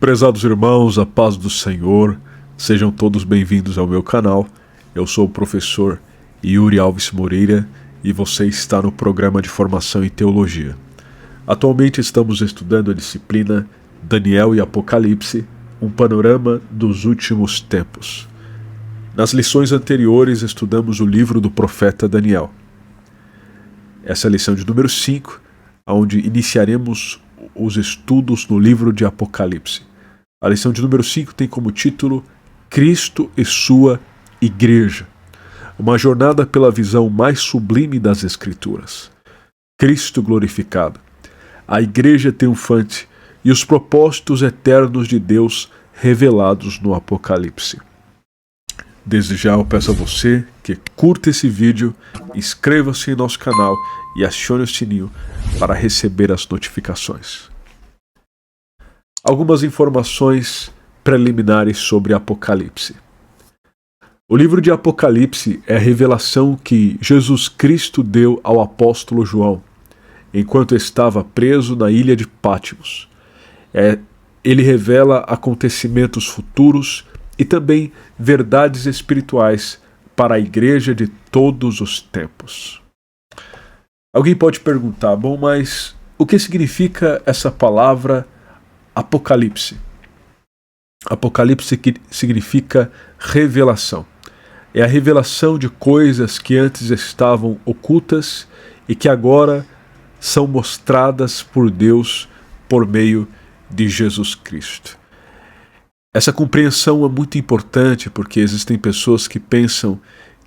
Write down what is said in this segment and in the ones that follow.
Prezados irmãos, a paz do Senhor, sejam todos bem-vindos ao meu canal. Eu sou o professor Yuri Alves Moreira e você está no programa de formação em teologia. Atualmente estamos estudando a disciplina Daniel e Apocalipse, um panorama dos últimos tempos. Nas lições anteriores estudamos o livro do profeta Daniel. Essa é a lição de número 5, onde iniciaremos os estudos no livro de Apocalipse. A lição de número 5 tem como título Cristo e sua Igreja, uma jornada pela visão mais sublime das Escrituras. Cristo glorificado, a Igreja triunfante e os propósitos eternos de Deus revelados no Apocalipse. Desde já eu peço a você que curta esse vídeo, inscreva-se em nosso canal e acione o sininho para receber as notificações. Algumas informações preliminares sobre Apocalipse. O livro de Apocalipse é a revelação que Jesus Cristo deu ao apóstolo João, enquanto estava preso na ilha de Patmos. Ele revela acontecimentos futuros e também verdades espirituais para a igreja de todos os tempos. Alguém pode perguntar, mas o que significa essa palavra Apocalipse? Apocalipse significa revelação. É a revelação de coisas que antes estavam ocultas e que agora são mostradas por Deus por meio de Jesus Cristo. Essa compreensão é muito importante porque existem pessoas que pensam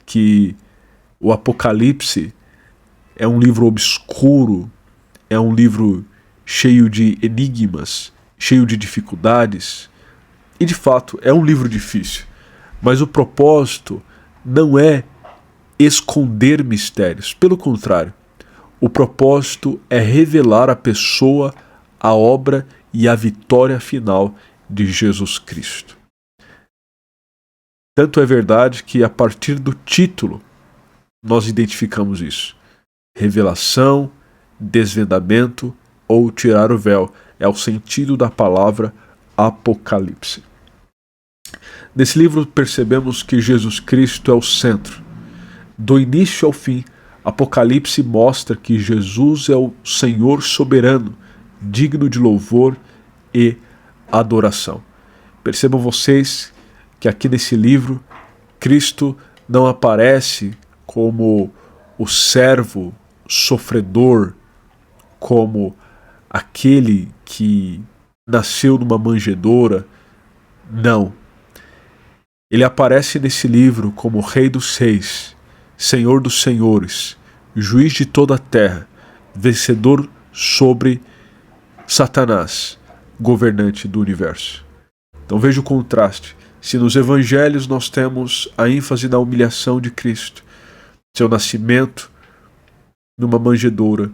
que o Apocalipse é um livro obscuro, é um livro cheio de enigmas, cheio de dificuldades. E de fato é um livro difícil, mas o propósito não é esconder mistérios. Pelo contrário, o propósito é revelar a pessoa, a obra e a vitória final de Jesus Cristo. Tanto é verdade que a partir do título nós identificamos isso. Revelação, desvendamento ou tirar o véu é o sentido da palavra Apocalipse. Nesse livro percebemos que Jesus Cristo é o centro. Do início ao fim, Apocalipse mostra que Jesus é o Senhor soberano, digno de louvor e adoração. Percebam vocês que aqui nesse livro, Cristo não aparece como o servo sofredor, como aquele que nasceu numa manjedoura. Não. Ele aparece nesse livro como Rei dos Reis, Senhor dos Senhores, Juiz de toda a terra, vencedor sobre Satanás, governante do universo. Então veja o contraste. Se nos evangelhos nós temos a ênfase na humilhação de Cristo, seu nascimento numa manjedoura,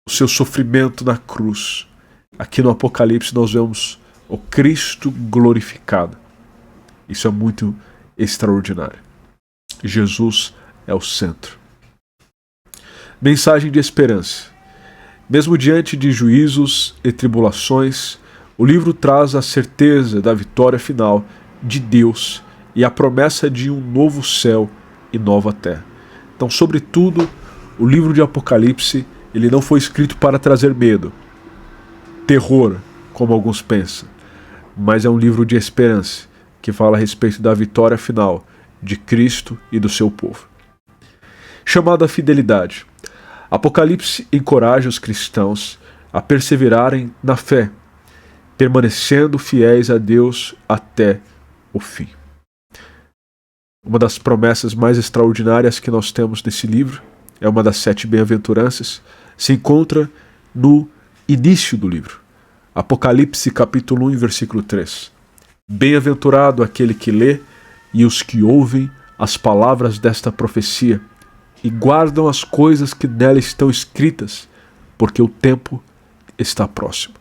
o seu sofrimento na cruz, aqui no Apocalipse nós vemos o Cristo glorificado. Isso é muito extraordinário. Jesus é o centro. Mensagem de esperança. Mesmo diante de juízos e tribulações, o livro traz a certeza da vitória final de Deus e a promessa de um novo céu e nova terra. Então, sobretudo, o livro de Apocalipse ele não foi escrito para trazer medo, terror, como alguns pensam, mas é um livro de esperança, que fala a respeito da vitória final de Cristo e do seu povo. Chamada à fidelidade. Apocalipse encoraja os cristãos a perseverarem na fé, permanecendo fiéis a Deus até o fim. Uma das promessas mais extraordinárias que nós temos nesse livro, é uma das 7 bem-aventuranças, se encontra no início do livro. Apocalipse capítulo 1, versículo 3. Bem-aventurado aquele que lê e os que ouvem as palavras desta profecia e guardam as coisas que nela estão escritas, porque o tempo está próximo.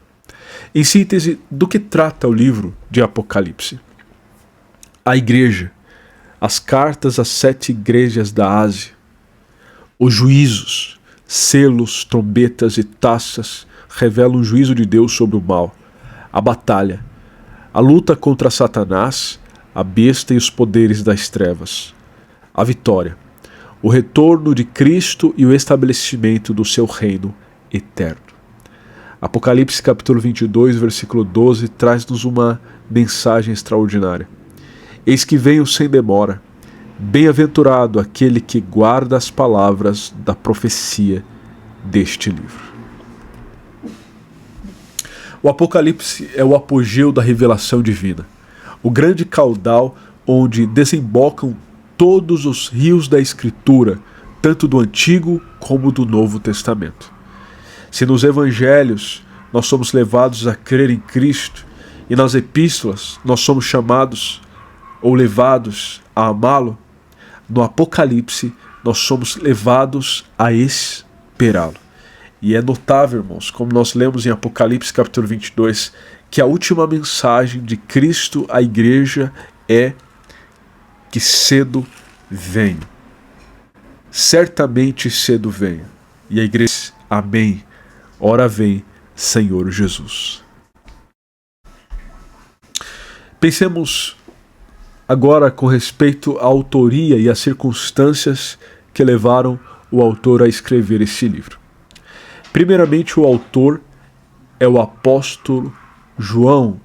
Em síntese, do que trata o livro de Apocalipse? A igreja, as cartas às 7 igrejas da Ásia, os juízos, selos, trombetas e taças revelam o juízo de Deus sobre o mal. a batalha, a luta contra Satanás, a besta e os poderes das trevas, a vitória, o retorno de Cristo e o estabelecimento do seu reino eterno. Apocalipse capítulo 22, versículo 12, traz-nos uma mensagem extraordinária. Eis que venho sem demora. Bem-aventurado aquele que guarda as palavras da profecia deste livro. O Apocalipse é o apogeu da revelação divina, o grande caudal onde desembocam todos os rios da Escritura, tanto do Antigo como do Novo Testamento. Se nos Evangelhos nós somos levados a crer em Cristo e nas Epístolas nós somos chamados ou levados a amá-lo, no Apocalipse nós somos levados a esperá-lo. E é notável, irmãos, como nós lemos em Apocalipse capítulo 22, que a última mensagem de Cristo à igreja é que cedo venho. Certamente cedo venho. E a igreja diz, amém. Ora vem, Senhor Jesus. Pensemos agora com respeito à autoria e às circunstâncias que levaram o autor a escrever esse livro. Primeiramente, o autor é o apóstolo João.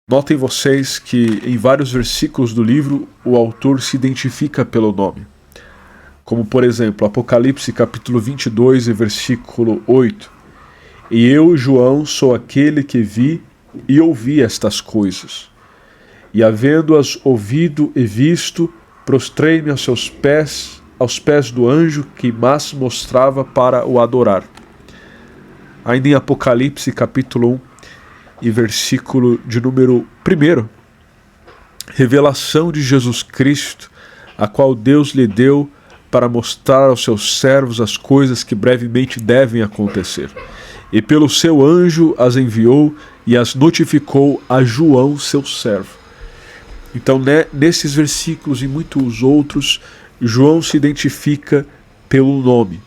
Notem vocês que em vários versículos do livro o autor se identifica pelo nome. Como, por exemplo, Apocalipse capítulo 22 e versículo 8. E eu, João, sou aquele que vi e ouvi estas coisas. E havendo-as ouvido e visto, prostrei-me aos pés do anjo que mais mostrava para o adorar. Ainda em Apocalipse capítulo 1 e versículo de número 1, revelação de Jesus Cristo, a qual Deus lhe deu para mostrar aos seus servos as coisas que brevemente devem acontecer. E pelo seu anjo as enviou e as notificou a João, seu servo. Então, nesses versículos e muitos outros, João se identifica pelo nome,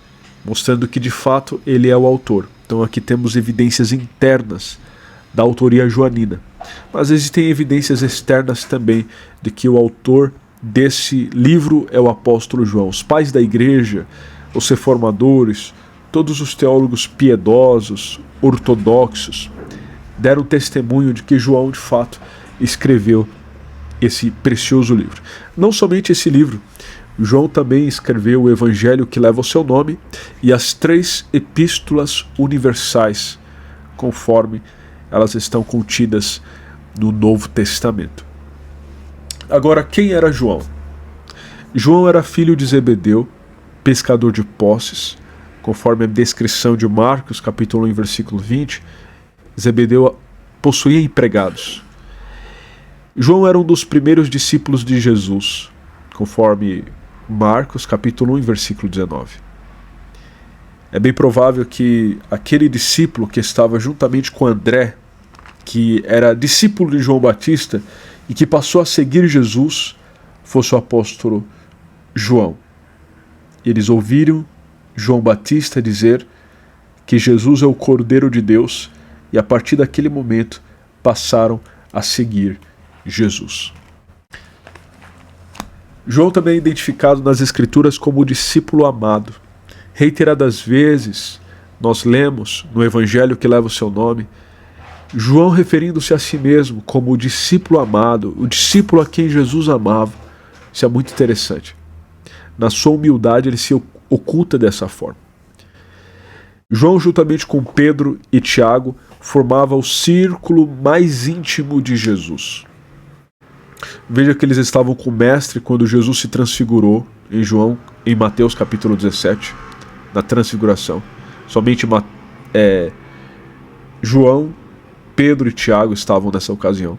mostrando que de fato ele é o autor. Então aqui temos evidências internas da autoria joanina, mas existem evidências externas também de que o autor desse livro é o apóstolo João. Os pais da igreja, os reformadores, todos os teólogos piedosos, ortodoxos, deram testemunho de que João de fato escreveu esse precioso livro. Não somente esse livro, João também escreveu o Evangelho que leva o seu nome e as 3 epístolas universais, conforme elas estão contidas no Novo Testamento. Agora, quem era João? João era filho de Zebedeu, pescador de posses, conforme a descrição de Marcos, capítulo 1, versículo 20. Zebedeu possuía empregados. João era um dos primeiros discípulos de Jesus, conforme Marcos, capítulo 1, versículo 19. É bem provável que aquele discípulo que estava juntamente com André, que era discípulo de João Batista e que passou a seguir Jesus, fosse o apóstolo João. Eles ouviram João Batista dizer que Jesus é o Cordeiro de Deus e a partir daquele momento passaram a seguir Jesus. João também é identificado nas Escrituras como o discípulo amado. Reiteradas vezes nós lemos no Evangelho que leva o seu nome, João referindo-se a si mesmo como o discípulo amado, o discípulo a quem Jesus amava. Isso é muito interessante. Na sua humildade ele se oculta dessa forma. João, juntamente com Pedro e Tiago, formava o círculo mais íntimo de Jesus. Veja que eles estavam com o mestre quando Jesus se transfigurou em Mateus capítulo 17, na transfiguração. Somente João, Pedro e Tiago estavam nessa ocasião.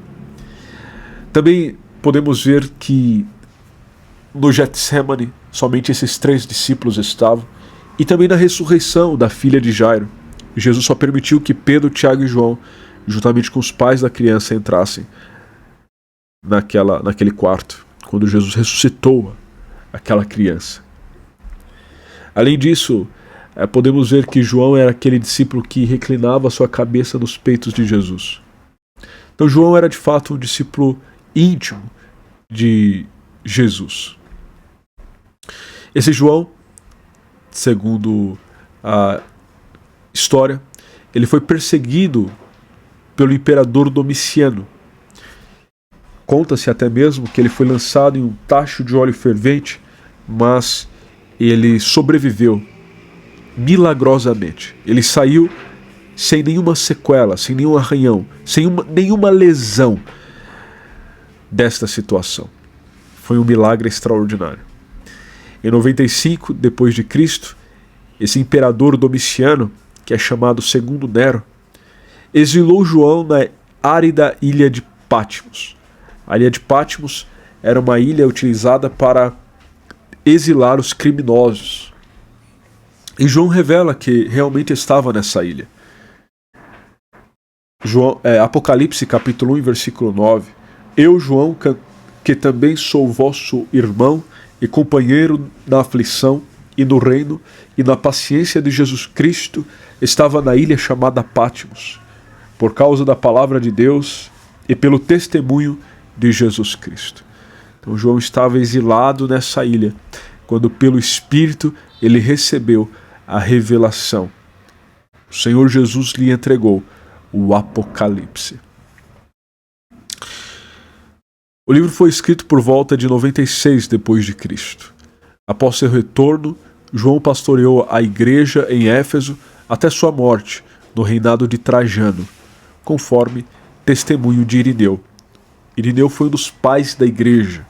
Também podemos ver que no Getsemane somente esses 3 discípulos estavam, e também na ressurreição da filha de Jairo. Jesus só permitiu que Pedro, Tiago e João, juntamente com os pais da criança, entrassem naquele quarto, quando Jesus ressuscitou aquela criança. Além disso, podemos ver que João era aquele discípulo que reclinava sua cabeça nos peitos de Jesus. Então João era de fato um discípulo íntimo de Jesus. Esse João, segundo a história, ele foi perseguido pelo imperador Domiciano. Conta-se até mesmo que ele foi lançado em um tacho de óleo fervente, mas ele sobreviveu milagrosamente. Ele saiu sem nenhuma sequela, sem nenhum arranhão, sem nenhuma lesão desta situação. Foi um milagre extraordinário. Em 95 depois de Cristo, esse imperador Domiciano, que é chamado Segundo Nero, exilou João na árida ilha de Patmos. A ilha de Patmos era uma ilha utilizada para exilar os criminosos. E João revela que realmente estava nessa ilha. Apocalipse capítulo 1, versículo 9. Eu, João, que também sou vosso irmão e companheiro na aflição e no reino e na paciência de Jesus Cristo, estava na ilha chamada Patmos, por causa da palavra de Deus e pelo testemunho de Jesus Cristo. Então João estava exilado nessa ilha, quando pelo Espírito ele recebeu a revelação. O Senhor Jesus lhe entregou o Apocalipse. O livro foi escrito por volta de 96 depois de Cristo. Após seu retorno, João pastoreou a igreja em Éfeso até sua morte, no reinado de Trajano, conforme testemunho de Irineu. Irineu foi um dos pais da igreja.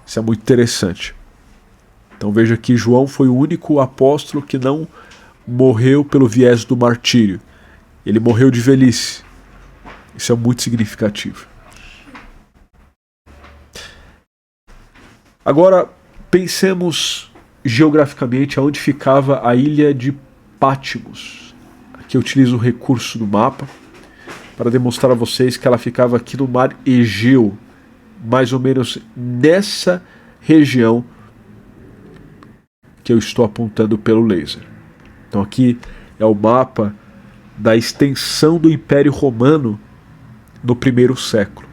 Isso é muito interessante. Então veja que João foi o único apóstolo que não morreu pelo viés do martírio. Ele morreu de velhice. Isso é muito significativo. Agora, pensemos geograficamente aonde ficava a ilha de Patmos. Aqui eu utilizo o recurso do mapa para demonstrar a vocês que ela ficava aqui no mar Egeu, mais ou menos nessa região que eu estou apontando pelo laser. Então aqui é o mapa da extensão do Império Romano no primeiro século.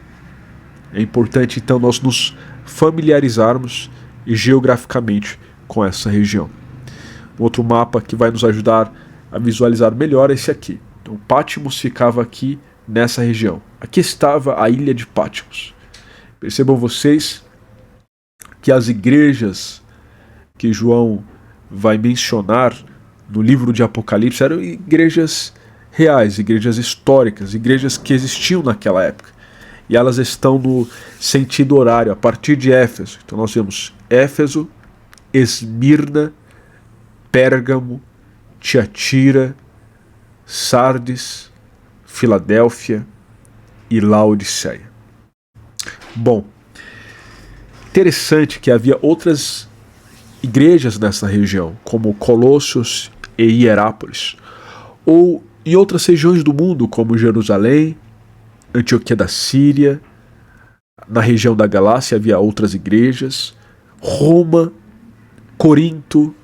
É importante então nós nos familiarizarmos geograficamente com essa região. Outro mapa que vai nos ajudar a visualizar melhor é esse aqui. Então Patmos ficava aqui nessa região. Aqui estava a ilha de Patmos. Percebam vocês que as igrejas que João vai mencionar no livro de Apocalipse eram igrejas reais, igrejas históricas, igrejas que existiam naquela época. E elas estão no sentido horário, a partir de Éfeso. Então nós vemos Éfeso, Esmirna, Pérgamo, Tiatira, Sardes, Filadélfia e Laodiceia. Bom, interessante que havia outras igrejas nessa região, como Colossos e Hierápolis, ou em outras regiões do mundo, como Jerusalém, Antioquia da Síria, na região da Galácia havia outras igrejas, Roma, Corinto,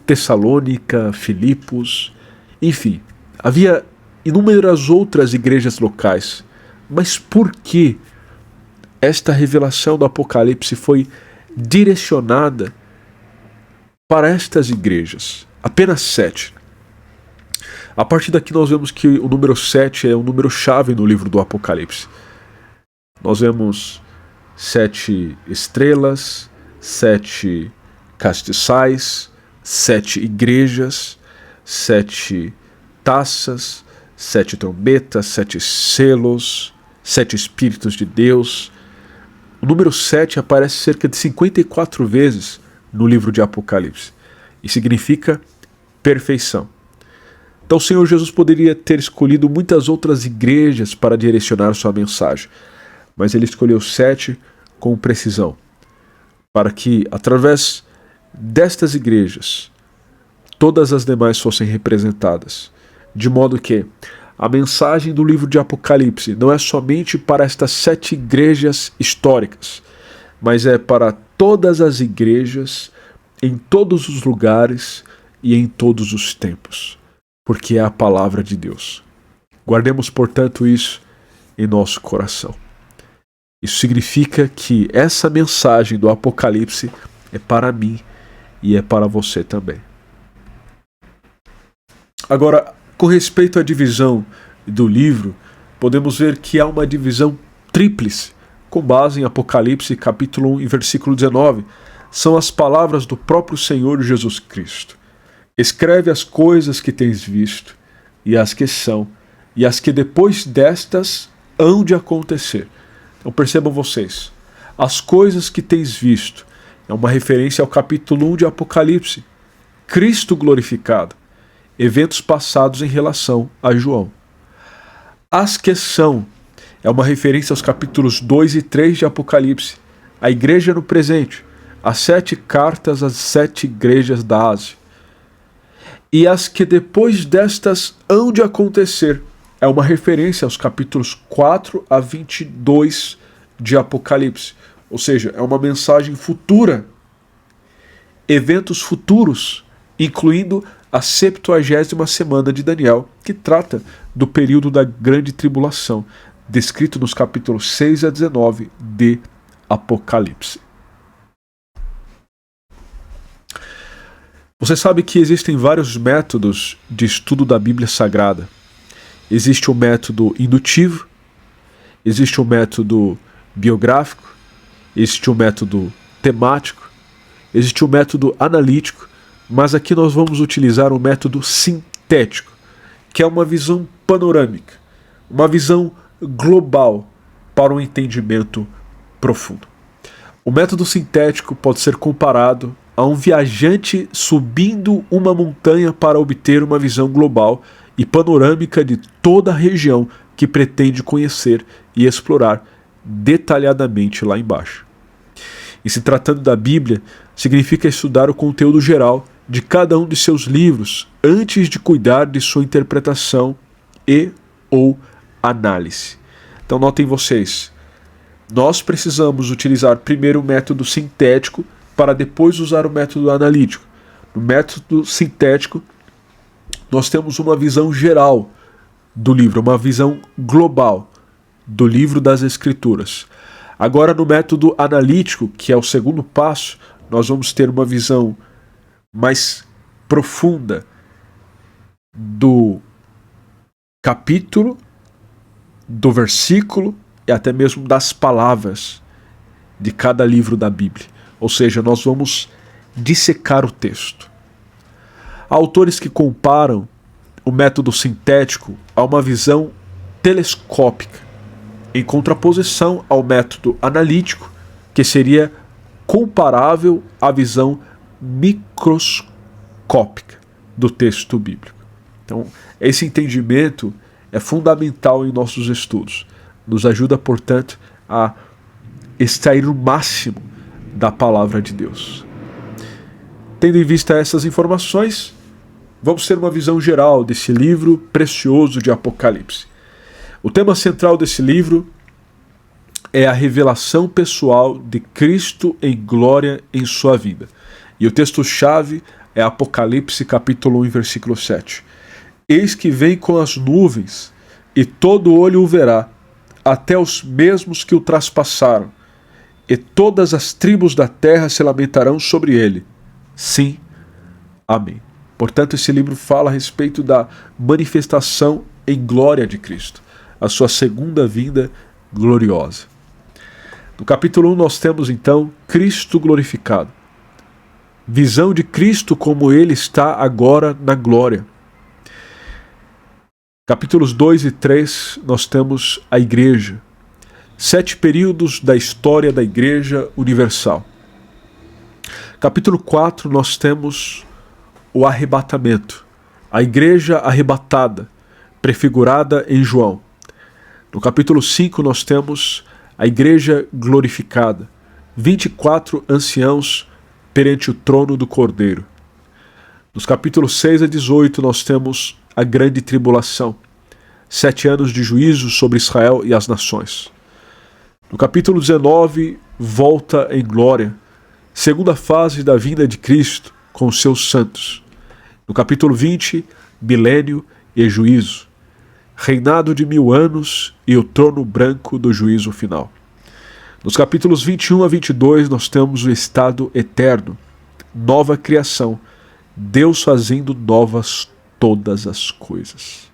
Tessalônica, Filipos, enfim, havia inúmeras outras igrejas locais. Mas por que esta revelação do Apocalipse foi direcionada para estas igrejas? Apenas 7. A partir daqui nós vemos que o número 7 é um número chave no livro do Apocalipse. Nós vemos 7 estrelas, 7 castiçais, 7 igrejas, 7 taças, 7 trombetas, 7 selos, 7 espíritos de Deus. O número 7 aparece cerca de 54 vezes no livro de Apocalipse e significa perfeição. Então o Senhor Jesus poderia ter escolhido muitas outras igrejas para direcionar sua mensagem, mas ele escolheu 7 com precisão, para que, através destas igrejas, todas as demais fossem representadas, de modo que a mensagem do livro de Apocalipse não é somente para estas 7 igrejas históricas, mas é para todas as igrejas, em todos os lugares, e em todos os tempos, porque é a palavra de Deus. Guardemos, portanto, isso em nosso coração. Isso significa que essa mensagem do Apocalipse é para mim e é para você também. Agora, com respeito à divisão do livro, podemos ver que há uma divisão tríplice, com base em Apocalipse capítulo 1 e versículo 19. São as palavras do próprio Senhor Jesus Cristo. Escreve as coisas que tens visto, e as que são, e as que depois destas hão de acontecer. Então percebam vocês, as coisas que tens visto é uma referência ao capítulo 1 de Apocalipse. Cristo glorificado. Eventos passados em relação a João. As que são é uma referência aos capítulos 2 e 3 de Apocalipse. A igreja no presente. As 7 cartas às 7 igrejas da Ásia. E as que depois destas hão de acontecer é uma referência aos capítulos 4 a 22 de Apocalipse. Ou seja, é uma mensagem futura. Eventos futuros, incluindo a 70ª semana de Daniel, que trata do período da grande tribulação, descrito nos capítulos 6 a 19 de Apocalipse. Você sabe que existem vários métodos de estudo da Bíblia Sagrada. Existe o método indutivo, existe o método biográfico, existe o método temático, existe o método analítico, mas aqui nós vamos utilizar o método sintético, que é uma visão panorâmica, uma visão global para um entendimento profundo. O método sintético pode ser comparado a um viajante subindo uma montanha para obter uma visão global e panorâmica de toda a região que pretende conhecer e explorar detalhadamente lá embaixo. E se tratando da Bíblia, significa estudar o conteúdo geral de cada um de seus livros antes de cuidar de sua interpretação e ou análise. Então notem vocês, nós precisamos utilizar primeiro o método sintético para depois usar o método analítico. No método sintético, nós temos uma visão geral do livro, uma visão global do livro das Escrituras. Agora, no método analítico, que é o segundo passo, nós vamos ter uma visão mais profunda do capítulo, do versículo e até mesmo das palavras de cada livro da Bíblia. Ou seja, nós vamos dissecar o texto. Há autores que comparam o método sintético a uma visão telescópica, em contraposição ao método analítico, que seria comparável à visão microscópica do texto bíblico. Então, esse entendimento é fundamental em nossos estudos. Nos ajuda, portanto, a extrair o máximo da palavra de Deus. Tendo em vista essas informações, vamos ter uma visão geral desse livro precioso de Apocalipse. O tema central desse livro é a revelação pessoal de Cristo em glória em sua vida. E o texto-chave é Apocalipse capítulo 1, versículo 7. Eis que vem com as nuvens, e todo olho o verá, até os mesmos que o traspassaram, e todas as tribos da terra se lamentarão sobre ele. Sim, amém. Portanto, esse livro fala a respeito da manifestação em glória de Cristo, a sua segunda vinda gloriosa. No capítulo 1 nós temos então Cristo glorificado. Visão de Cristo como ele está agora na glória. Capítulos 2 e 3 nós temos a igreja. 7 períodos da história da Igreja Universal. Capítulo 4 nós temos o arrebatamento. A igreja arrebatada, prefigurada em João. No capítulo 5 nós temos a igreja glorificada. 24 anciãos perante o trono do Cordeiro. Nos capítulos 6 a 18 nós temos a grande tribulação. 7 anos de juízo sobre Israel e as nações. No capítulo 19, volta em glória, segunda fase da vinda de Cristo com os seus santos. No capítulo 20, milênio e juízo. Reinado de 1000 anos e o trono branco do juízo final. Nos capítulos 21 a 22, nós temos o estado eterno, nova criação, Deus fazendo novas todas as coisas.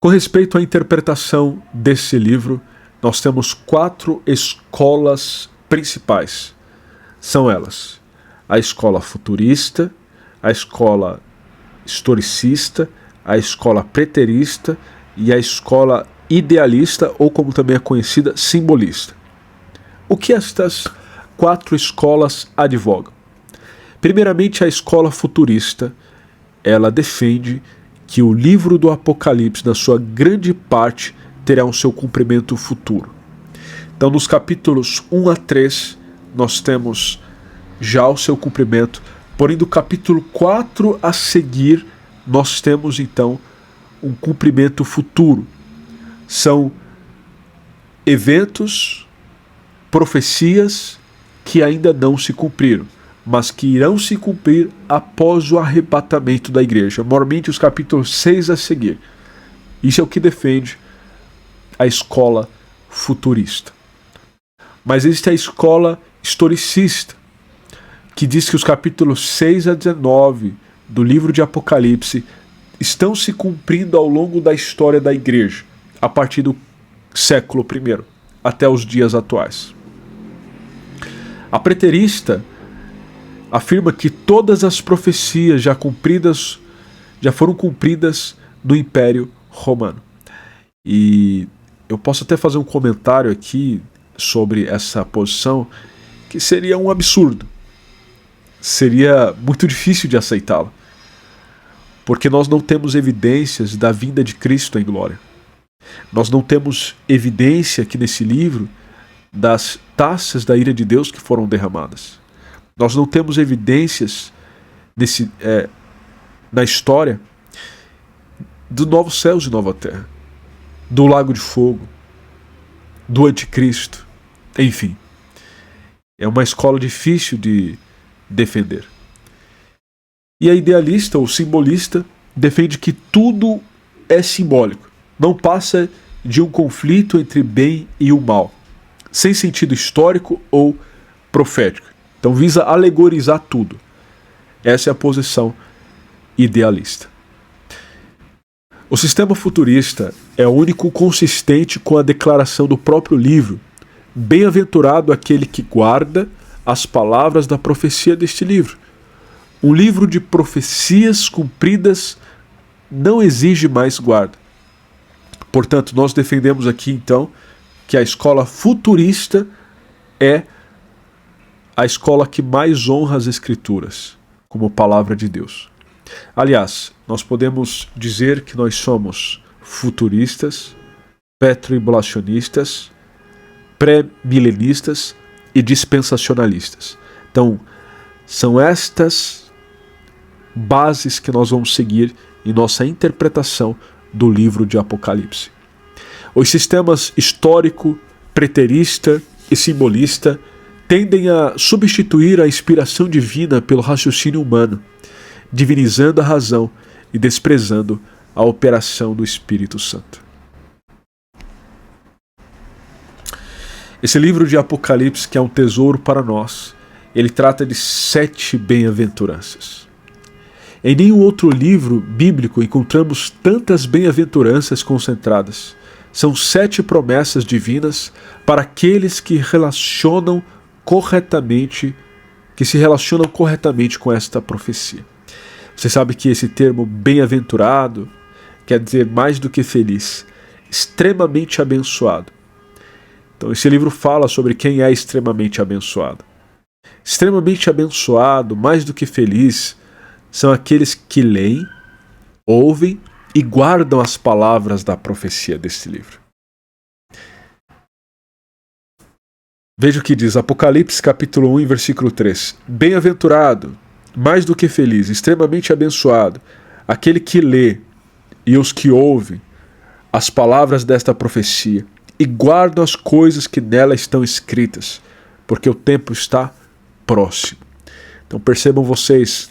Com respeito à interpretação desse livro, nós temos 4 escolas principais. São elas: a escola futurista, a escola historicista, a escola preterista e a escola idealista, ou como também é conhecida, simbolista. O que estas 4 escolas advogam? Primeiramente, a escola futurista, ela defende que o livro do Apocalipse, na sua grande parte, terá o seu cumprimento futuro. Então, nos capítulos 1 a 3, nós temos já o seu cumprimento, porém do capítulo 4 a seguir, nós temos então um cumprimento futuro. São eventos, profecias que ainda não se cumpriram, mas que irão se cumprir após o arrebatamento da igreja, maiormente os capítulos 6 a seguir. Isso é o que defende a escola futurista. Mas existe a escola historicista, que diz que os capítulos 6 a 19 do livro de Apocalipse estão se cumprindo ao longo da história da igreja, a partir do século I até os dias atuais. A preterista afirma que todas as profecias já foram cumpridas no Império Romano. E eu posso até fazer um comentário aqui sobre essa posição, que seria um absurdo. Seria muito difícil de aceitá-la, porque nós não temos evidências da vinda de Cristo em glória. Nós não temos evidência aqui nesse livro das taças da ira de Deus que foram derramadas. Nós não temos evidências na história do novos céus e nova terra, do lago de fogo, do anticristo, enfim. É uma escola difícil de defender. E a idealista ou simbolista defende que tudo é simbólico, não passa de um conflito entre bem e o mal, sem sentido histórico ou profético. Então visa alegorizar tudo. Essa é a posição idealista. O sistema futurista é o único consistente com a declaração do próprio livro: bem-aventurado aquele que guarda as palavras da profecia deste livro. Um livro de profecias cumpridas não exige mais guarda. Portanto, nós defendemos aqui então que a escola futurista é a escola que mais honra as Escrituras como palavra de Deus. Aliás, nós podemos dizer que nós somos futuristas, pré-tribulacionistas, pré-milenistas e dispensacionalistas. Então, são estas bases que nós vamos seguir em nossa interpretação do livro de Apocalipse. Os sistemas histórico, preterista e simbolista tendem a substituir a inspiração divina pelo raciocínio humano, divinizando a razão e desprezando a operação do Espírito Santo. Esse livro de Apocalipse, que é um tesouro para nós, ele trata de 7 bem-aventuranças. Em nenhum outro livro bíblico encontramos tantas bem-aventuranças concentradas. São 7 promessas divinas para aqueles que se relacionam corretamente com esta profecia. Você sabe que esse termo bem-aventurado quer dizer mais do que feliz, extremamente abençoado. Então esse livro fala sobre quem é extremamente abençoado. Extremamente abençoado, mais do que feliz, são aqueles que leem, ouvem e guardam as palavras da profecia deste livro. Veja o que diz Apocalipse capítulo 1, versículo 3. Bem-aventurado, mais do que feliz, extremamente abençoado, aquele que lê e os que ouvem as palavras desta profecia e guardam as coisas que nela estão escritas, porque o tempo está próximo. Então percebam vocês,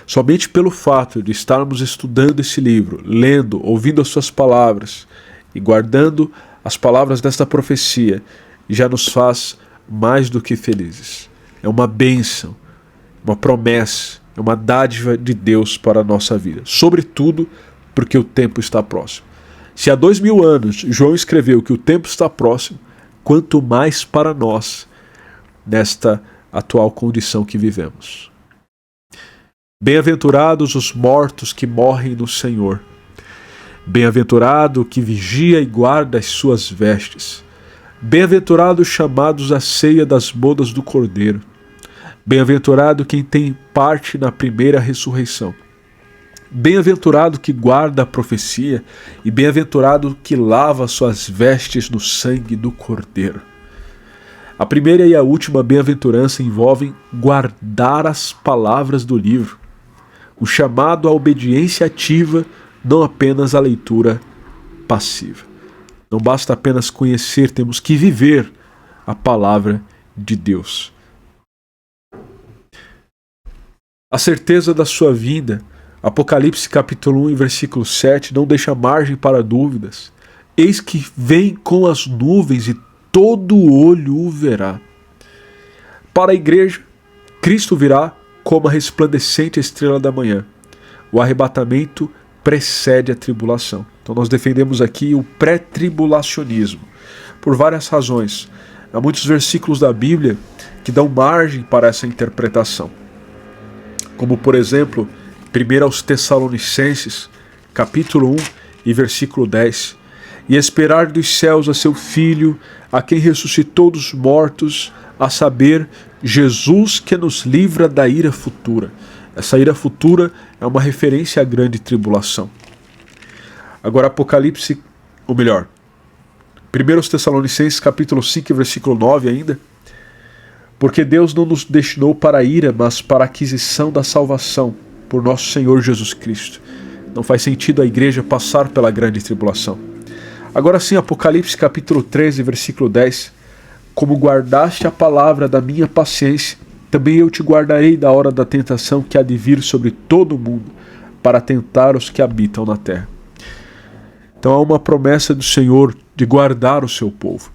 somente pelo fato de estarmos estudando esse livro, lendo, ouvindo as suas palavras e guardando as palavras desta profecia, já nos faz mais do que felizes. É uma bênção, uma promessa, é uma dádiva de Deus para a nossa vida. Sobretudo porque o tempo está próximo. Se há 2000 anos João escreveu que o tempo está próximo, quanto mais para nós, nesta atual condição que vivemos. Bem-aventurados os mortos que morrem no Senhor. Bem-aventurado o que vigia e guarda as suas vestes. Bem-aventurados os chamados à ceia das bodas do Cordeiro. Bem-aventurado quem tem parte na primeira ressurreição. Bem-aventurado que guarda a profecia e bem-aventurado que lava suas vestes no sangue do Cordeiro. A primeira e a última bem-aventurança envolvem guardar as palavras do livro, o chamado à obediência ativa, não apenas a leitura passiva. Não basta apenas conhecer, temos que viver a palavra de Deus. A certeza da sua vinda, Apocalipse capítulo 1 e versículo 7, não deixa margem para dúvidas. Eis que vem com as nuvens e todo olho o verá. Para a igreja, Cristo virá como a resplandecente estrela da manhã. O arrebatamento precede a tribulação. Então nós defendemos aqui o pré-tribulacionismo, por várias razões. Há muitos versículos da Bíblia que dão margem para essa interpretação. Como, por exemplo, 1 aos Tessalonicenses, capítulo 1 e versículo 10. E esperar dos céus a seu Filho, a quem ressuscitou dos mortos, a saber, Jesus que nos livra da ira futura. Essa ira futura é uma referência à grande tribulação. Agora Apocalipse, ou melhor, 1 aos Tessalonicenses, capítulo 5 e versículo 9 ainda. Porque Deus não nos destinou para a ira, mas para a aquisição da salvação, por nosso Senhor Jesus Cristo. Não faz sentido a igreja passar pela grande tribulação. Agora sim, Apocalipse capítulo 13, versículo 10. Como guardaste a palavra da minha paciência, também eu te guardarei da hora da tentação que há de vir sobre todo o mundo, para tentar os que habitam na terra. Então há uma promessa do Senhor de guardar o seu povo.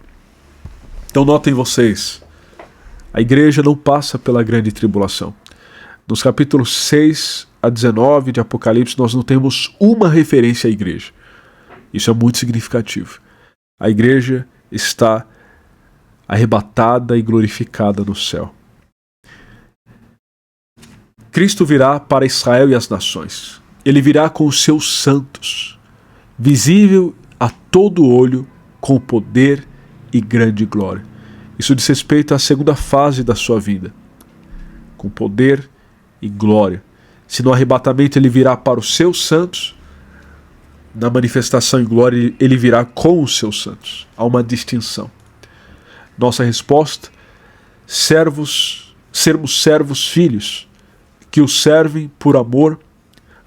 Então notem vocês, a igreja não passa pela grande tribulação. Nos capítulos 6 a 19 de Apocalipse, nós não temos uma referência à igreja. Isso é muito significativo. A igreja está arrebatada e glorificada no céu. Cristo virá para Israel e as nações. Ele virá com os seus santos, visível a todo olho, com poder e grande glória. Isso diz respeito à segunda fase da sua vinda, com poder e glória. Se no arrebatamento ele virá para os seus santos, na manifestação em glória ele virá com os seus santos. Há uma distinção. Nossa resposta: sermos servos filhos, que o servem por amor,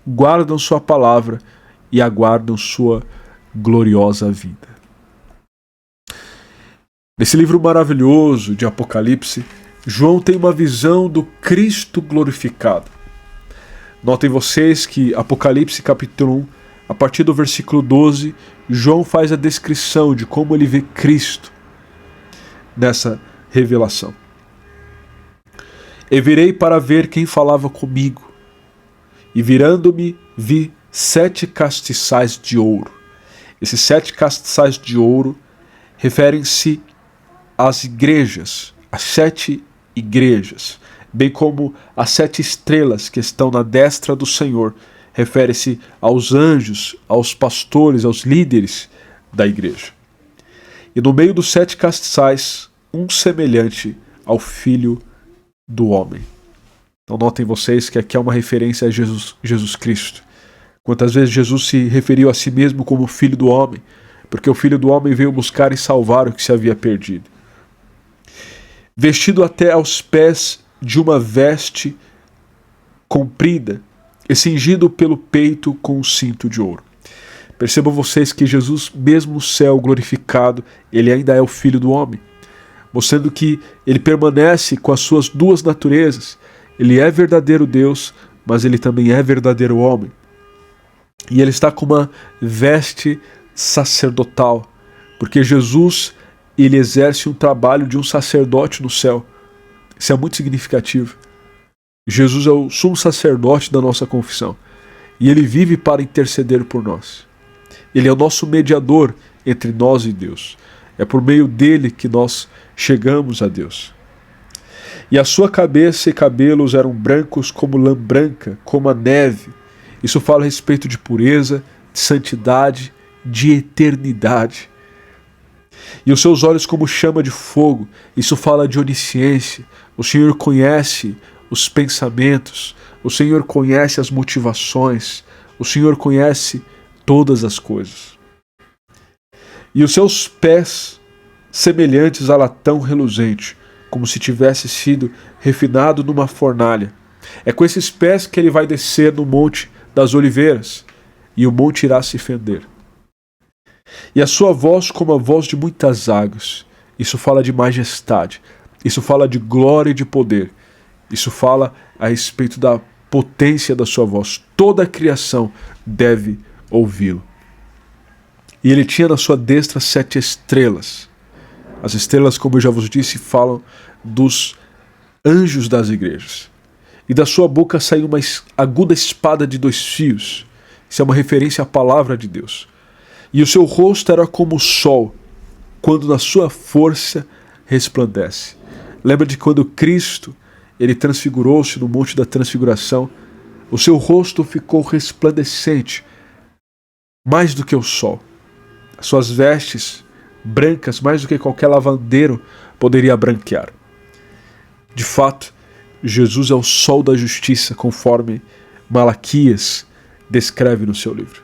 guardam sua palavra e aguardam sua gloriosa vida. Nesse livro maravilhoso de Apocalipse, João tem uma visão do Cristo glorificado. Notem vocês que Apocalipse capítulo 1, a partir do versículo 12, João faz a descrição de como ele vê Cristo nessa revelação. E virei para ver quem falava comigo, e virando-me vi 7 castiçais de ouro. Esses 7 castiçais de ouro referem-se às igrejas, às 7 igrejas, bem como as 7 estrelas que estão na destra do Senhor, refere-se aos anjos, aos pastores, aos líderes da igreja. E no meio dos 7 castiçais, um semelhante ao Filho do Homem. Então notem vocês que aqui é uma referência a Jesus Cristo. Quantas vezes Jesus se referiu a si mesmo como Filho do Homem, porque o Filho do Homem veio buscar e salvar o que se havia perdido. Vestido até aos pés de uma veste comprida e cingido pelo peito com um cinto de ouro. Percebam vocês que Jesus, mesmo no céu glorificado, ele ainda é o Filho do Homem, mostrando que ele permanece com as suas duas naturezas, Ele é verdadeiro Deus, mas ele também é verdadeiro homem. E ele está com uma veste sacerdotal, porque Jesus, ele exerce um trabalho de um sacerdote no céu. Isso é muito significativo. Jesus é o sumo sacerdote da nossa confissão, e ele vive para interceder por nós. Ele é o nosso mediador entre nós e Deus. É por meio dele que nós chegamos a Deus. E a sua cabeça e cabelos eram brancos como lã branca, como a neve. Isso fala a respeito de pureza, de santidade, de eternidade. E os seus olhos como chama de fogo. Isso fala de onisciência. O Senhor conhece os pensamentos. O Senhor conhece as motivações. O Senhor conhece todas as coisas. E os seus pés semelhantes a latão reluzente, como se tivesse sido refinado numa fornalha. É com esses pés que ele vai descer no Monte das Oliveiras, e o monte irá se fender. E a sua voz como a voz de muitas águas. Isso fala de majestade. Isso fala de glória e de poder. Isso fala a respeito da potência da sua voz. Toda a criação deve ouvi-lo. E ele tinha na sua destra 7 estrelas. As estrelas, como eu já vos disse, falam dos anjos das igrejas. E da sua boca saiu uma aguda espada de 2 fios. Isso é uma referência à palavra de Deus. E o seu rosto era como o sol, quando na sua força resplandece. Lembra de quando Cristo, ele transfigurou-se no Monte da Transfiguração? O seu rosto ficou resplandecente, mais do que o sol. As suas vestes brancas, mais do que qualquer lavandeiro poderia branquear. De fato, Jesus é o sol da justiça, conforme Malaquias descreve no seu livro.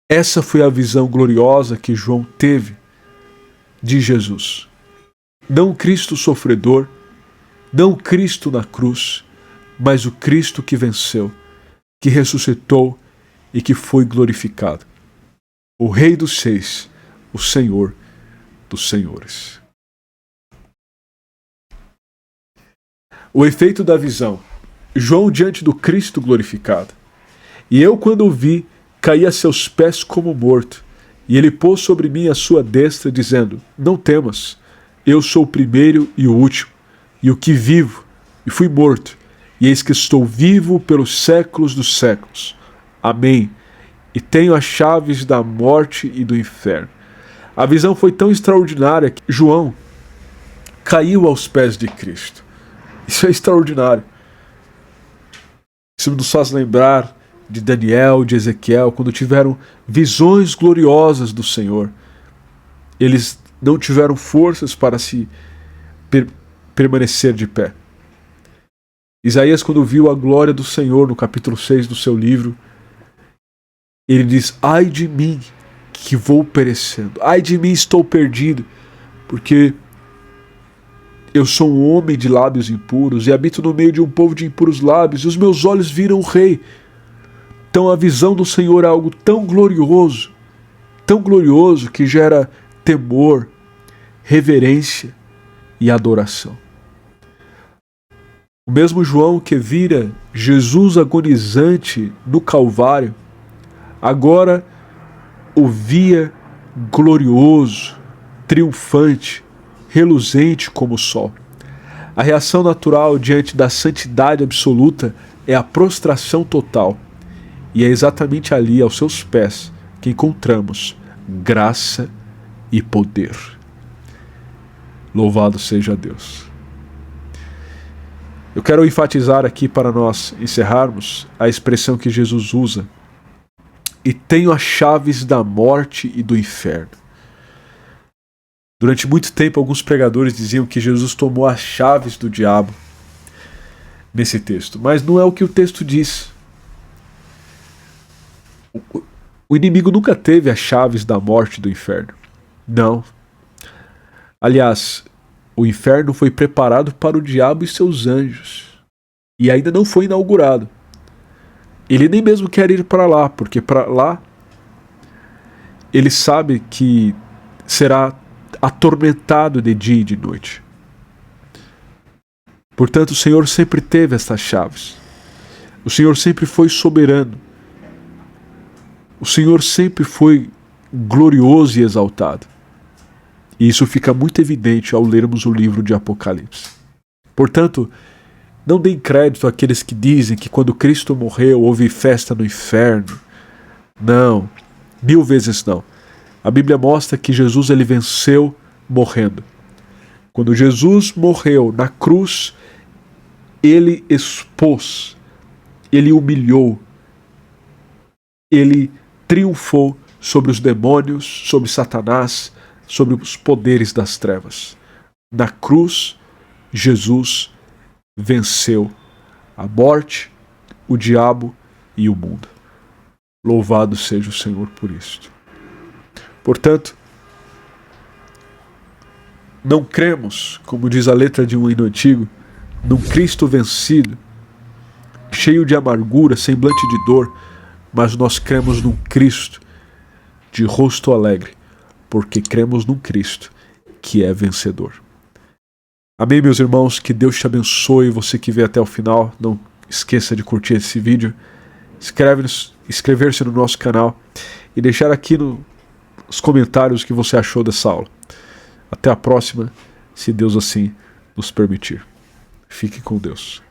Essa foi a visão gloriosa que João teve de Jesus. Não o Cristo sofredor, não o Cristo na cruz, mas o Cristo que venceu, que ressuscitou e que foi glorificado. O Rei dos Reis, o Senhor dos Senhores. O efeito da visão. João diante do Cristo glorificado. E eu, quando o vi, caí a seus pés como morto. E ele pôs sobre mim a sua destra, dizendo: não temas, eu sou o primeiro e o último, e o que vivo, e fui morto, e eis que estou vivo pelos séculos dos séculos. Amém. E tenho as chaves da morte e do inferno. A visão foi tão extraordinária que João caiu aos pés de Cristo. Isso é extraordinário. Isso nos faz lembrar de Daniel, de Ezequiel, quando tiveram visões gloriosas do Senhor. Eles não tiveram forças para se permanecer de pé. Isaías, quando viu a glória do Senhor no capítulo 6 do seu livro, ele diz: ai de mim que vou perecendo, ai de mim estou perdido, porque eu sou um homem de lábios impuros e habito no meio de um povo de impuros lábios, e os meus olhos viram o Rei. Então a visão do Senhor é algo tão glorioso que gera temor, reverência e adoração. O mesmo João que vira Jesus agonizante no Calvário, agora o via glorioso, triunfante, reluzente como o sol. A reação natural diante da santidade absoluta é a prostração total. E é exatamente ali, aos seus pés, que encontramos graça e poder. Louvado seja Deus. Eu quero enfatizar aqui, para nós encerrarmos, a expressão que Jesus usa: e tenho as chaves da morte e do inferno. Durante muito tempo, alguns pregadores diziam que Jesus tomou as chaves do diabo nesse texto, mas não é o que o texto diz. O inimigo nunca teve as chaves da morte e do inferno. Não. Aliás, o inferno foi preparado para o diabo e seus anjos, e ainda não foi inaugurado. Ele nem mesmo quer ir para lá, porque para lá ele sabe que será atormentado de dia e de noite. Portanto, o Senhor sempre teve estas chaves. O Senhor sempre foi soberano. O Senhor sempre foi glorioso e exaltado. E isso fica muito evidente ao lermos o livro de Apocalipse. Portanto, não deem crédito àqueles que dizem que quando Cristo morreu houve festa no inferno. Não, 1000 vezes não. A Bíblia mostra que Jesus ele venceu morrendo. Quando Jesus morreu na cruz, ele expôs, ele humilhou, ele triunfou sobre os demônios, sobre Satanás, sobre os poderes das trevas. Na cruz, Jesus venceu a morte, o diabo e o mundo. Louvado seja o Senhor por isto. Portanto, não cremos, como diz a letra de um hino antigo, num Cristo vencido, cheio de amargura, semblante de dor, mas nós cremos num Cristo de rosto alegre, porque cremos num Cristo que é vencedor. Amém, meus irmãos, que Deus te abençoe, você que veio até o final, não esqueça de curtir esse vídeo, inscrever-se no nosso canal e deixar aqui nos comentários o que você achou dessa aula. Até a próxima, se Deus assim nos permitir. Fique com Deus.